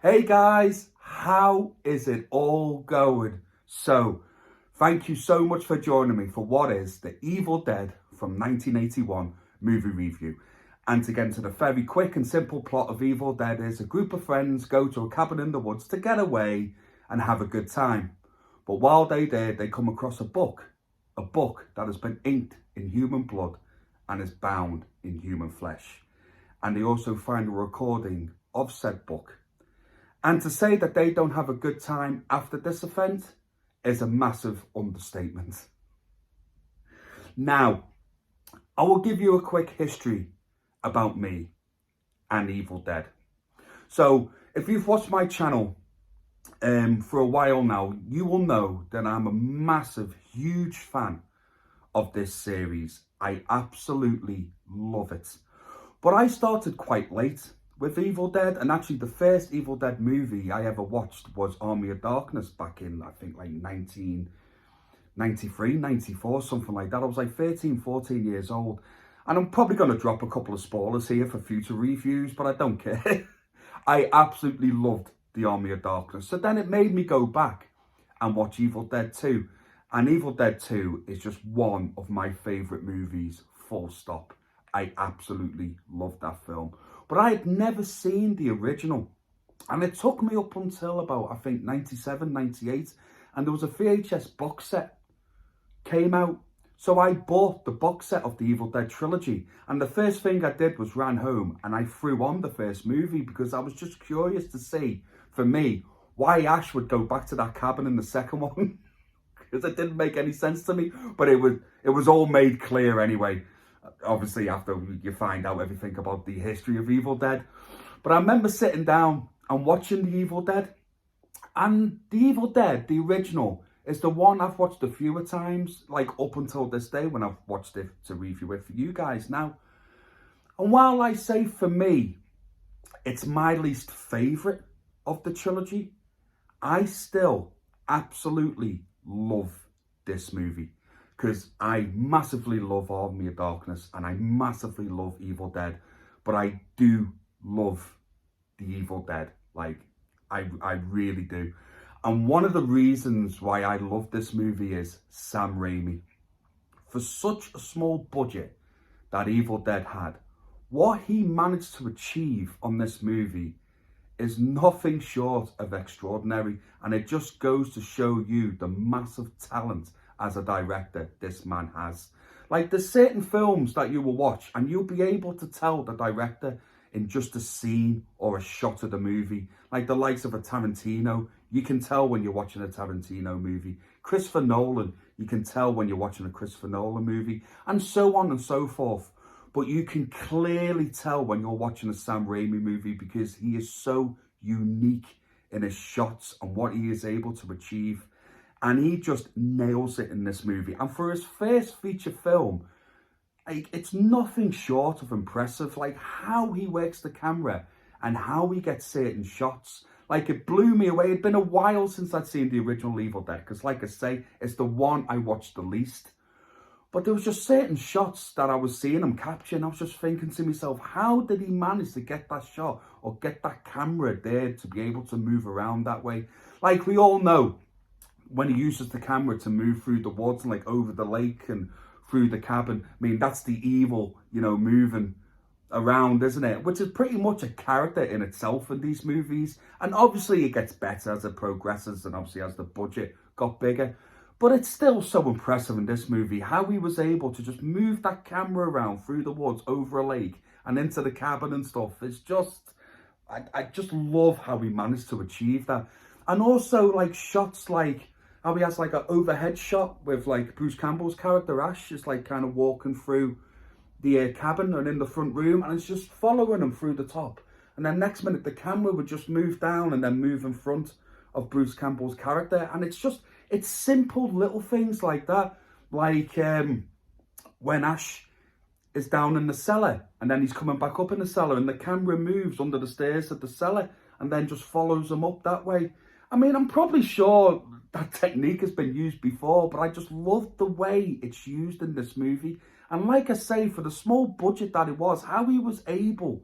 Hey guys, how is it all going? So, thank you so much for joining me for what is the Evil Dead from 1981 movie review. And to get into the very quick and simple plot of Evil Dead is a group of friends go to a cabin in the woods to get away and have a good time. But while they did, they come across a book that has been inked in human blood and is bound in human flesh. And they also find a recording of said book. And to say that they don't have a good time after this event is a massive understatement. Now, I will give you a quick history about me and Evil Dead. So, if you've watched my channel for a while now, you will know that I'm a massive, huge fan of this series. I absolutely love it. But I started quite late with Evil Dead, and actually the first Evil Dead movie I ever watched was Army of Darkness back in, I think, like 1993, 94, something like that. I was like 13, 14 years old. And I'm probably going to drop a couple of spoilers here for future reviews, but I don't care. I absolutely loved the Army of Darkness. So then it made me go back and watch Evil Dead 2. And Evil Dead 2 is just one of my favourite movies, full stop. I absolutely love that film. But I had never seen the original. And it took me up until about, I think, 97, 98. And there was a VHS box set came out. So I bought the box set of the Evil Dead trilogy. And the first thing I did was ran home and I threw on the first movie because I was just curious to see, for me, why Ash would go back to that cabin in the second one. Because it didn't make any sense to me. But it was all made clear anyway. Obviously, after you find out everything about the history of Evil Dead. But I remember sitting down and watching the Evil Dead. And the Evil Dead, the original, is the one I've watched a fewer times, like up until this day when I've watched it to review it for you guys now. And while I say for me, it's my least favourite of the trilogy, I still absolutely love this movie. Because I massively love Army of Darkness and I massively love Evil Dead. But I do love the Evil Dead. Like, I really do. And one of the reasons why I love this movie is Sam Raimi. For such a small budget that Evil Dead had, what he managed to achieve on this movie is nothing short of extraordinary. And it just goes to show you the massive talent as a director this man has. Like, there's certain films that you will watch and you'll be able to tell the director in just a scene or a shot of the movie. Like the likes of a Tarantino, you can tell when you're watching a Tarantino movie. Christopher Nolan, you can tell when you're watching a Christopher Nolan movie, and so on and so forth. But you can clearly tell when you're watching a Sam Raimi movie because he is so unique in his shots and what he is able to achieve. And he just nails it in this movie. And for his first feature film, it's nothing short of impressive. Like how he works the camera and how he gets certain shots. Like, it blew me away. It'd been a while since I'd seen the original Evil Dead. Because like I say, it's the one I watched the least. But there was just certain shots that I was seeing him capture. And I was just thinking to myself, how did he manage to get that shot or get that camera there to be able to move around that way? Like we all know, when he uses the camera to move through the woods and like over the lake and through the cabin, I mean, that's the evil, moving around, isn't it? Which is pretty much a character in itself in these movies. And obviously it gets better as it progresses and obviously as the budget got bigger. But it's still so impressive in this movie how he was able to just move that camera around through the woods, over a lake and into the cabin and stuff. It's just, I just love how he managed to achieve that. And also like shots like how he has like an overhead shot with like Bruce Campbell's character Ash is like kind of walking through the cabin and in the front room, and it's just following him through the top. And then next minute the camera would just move down and then move in front of Bruce Campbell's character. And it's simple little things like that. Like when Ash is down in the cellar and then he's coming back up in the cellar and the camera moves under the stairs of the cellar and then just follows him up that way. I mean, I'm probably sure that technique has been used before, but I just love the way it's used in this movie. And like I say, for the small budget that it was, how he was able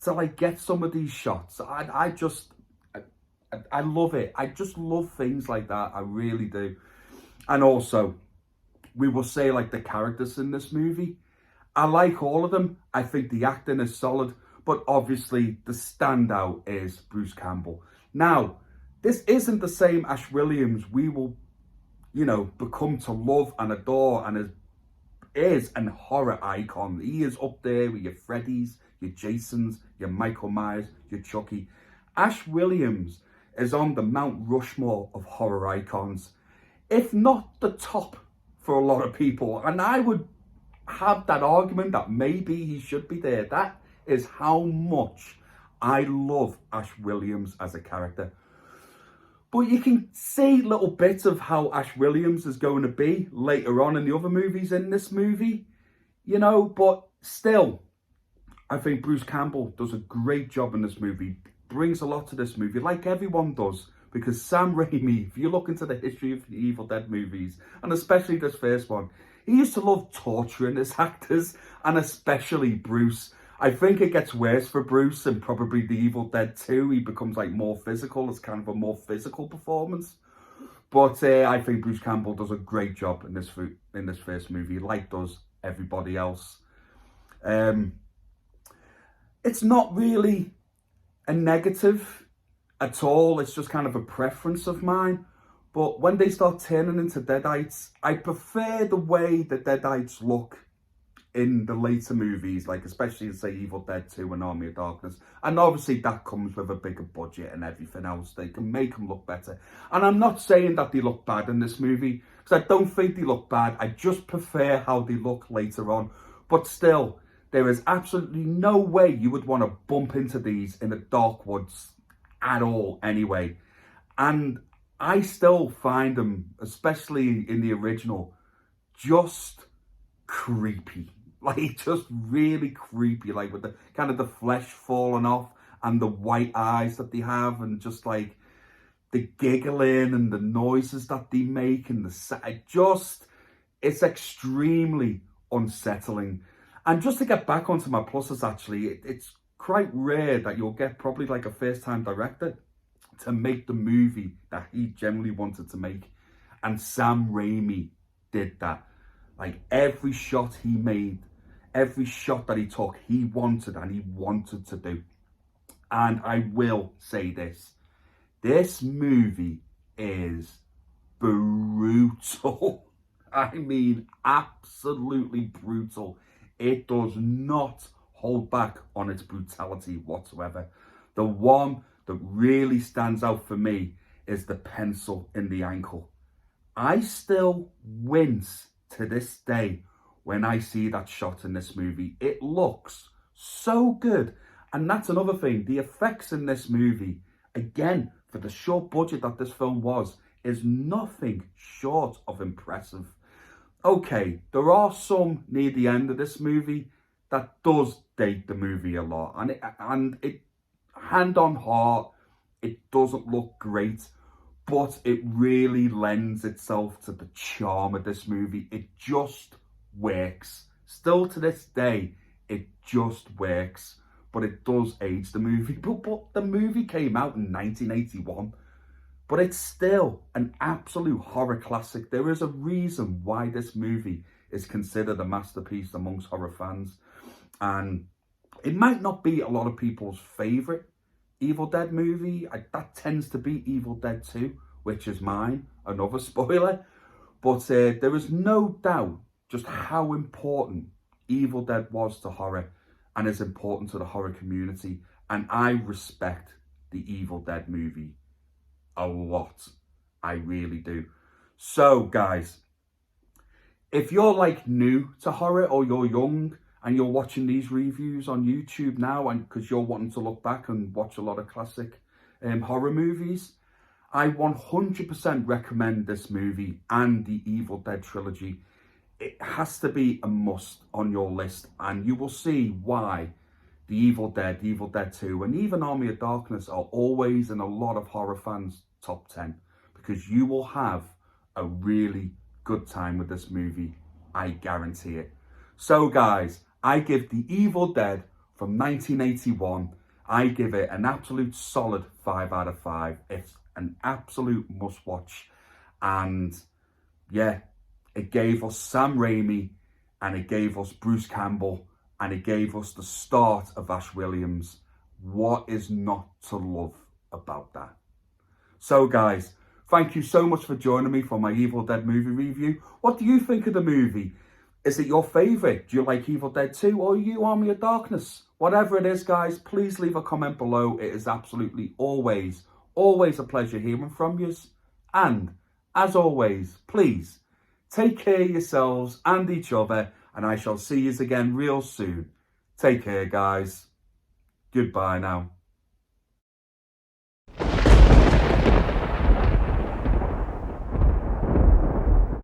to like get some of these shots, I love it. I just love things like that. I really do. And also, we will say like the characters in this movie. I like all of them. I think the acting is solid, but obviously the standout is Bruce Campbell. Now, this isn't the same Ash Williams we will, become to love and adore and is an horror icon. He is up there with your Freddys, your Jasons, your Michael Myers, your Chucky. Ash Williams is on the Mount Rushmore of horror icons, if not the top for a lot of people. And I would have that argument that maybe he should be there. That is how much I love Ash Williams as a character. But you can see little bits of how Ash Williams is going to be later on in the other movies in this movie, but still, I think Bruce Campbell does a great job in this movie, brings a lot to this movie, like everyone does, because Sam Raimi, if you look into the history of the Evil Dead movies, and especially this first one, he used to love torturing his actors, and especially Bruce. I think it gets worse for Bruce and probably the Evil Dead 2. He becomes like more physical. It's kind of a more physical performance. But I think Bruce Campbell does a great job in this first movie, like does everybody else. It's not really a negative at all. It's just kind of a preference of mine. But when they start turning into Deadites, I prefer the way the Deadites look in the later movies, like especially say Evil Dead 2 and Army of Darkness. And obviously that comes with a bigger budget and everything else. They can make them look better. And I'm not saying that they look bad in this movie, because I don't think they look bad. I just prefer how they look later on. But still, there is absolutely no way you would want to bump into these in the dark woods at all anyway. And I still find them, especially in the original, just creepy. Like, just really creepy, like with the kind of the flesh falling off and the white eyes that they have, and just like the giggling and the noises that they make, and it's extremely unsettling. And just to get back onto my pluses, actually, it's quite rare that you'll get probably like a first-time director to make the movie that he generally wanted to make. And Sam Raimi did that. Like, every shot he made, every shot that he took, he wanted to do. And I will say this movie is brutal. I mean, absolutely brutal. It does not hold back on its brutality whatsoever. The one that really stands out for me is the pencil in the ankle. I still wince to this day when I see that shot in this movie. It looks so good. And that's another thing. The effects in this movie, again, for the short budget that this film was, is nothing short of impressive. Okay, there are some near the end of this movie that does date the movie a lot. And it hand on heart, it doesn't look great, but it really lends itself to the charm of this movie. It just works. Still to this day, it just works. But it does age the movie. But the movie came out in 1981. But it's still an absolute horror classic. There is a reason why this movie is considered a masterpiece amongst horror fans. And it might not be a lot of people's favourite Evil Dead movie. That tends to be Evil Dead 2, which is mine. Another spoiler. But there is no doubt just how important Evil Dead was to horror and is important to the horror community. And I respect the Evil Dead movie a lot. I really do. So, guys, if you're like new to horror, or you're young and you're watching these reviews on YouTube now, and because you're wanting to look back and watch a lot of classic horror movies, I 100% recommend this movie and the Evil Dead trilogy. It has to be a must on your list, and you will see why the Evil Dead 2, and even Army of Darkness are always in a lot of horror fans' top 10, because you will have a really good time with this movie. I guarantee it. So, guys, I give the Evil Dead from 1981 I give it an absolute solid 5 out of 5. It's an absolute must watch. And yeah, it gave us Sam Raimi, and it gave us Bruce Campbell, and it gave us the start of Ash Williams. What is not to love about that? So guys, thank you so much for joining me for my Evil Dead movie review. What do you think of the movie? Is it your favourite? Do you like Evil Dead 2 or are you Army of Darkness? Whatever it is, guys, please leave a comment below. It is absolutely always a pleasure hearing from you. And as always, please take care of yourselves and each other, and I shall see you again real soon. Take care, guys. Goodbye now.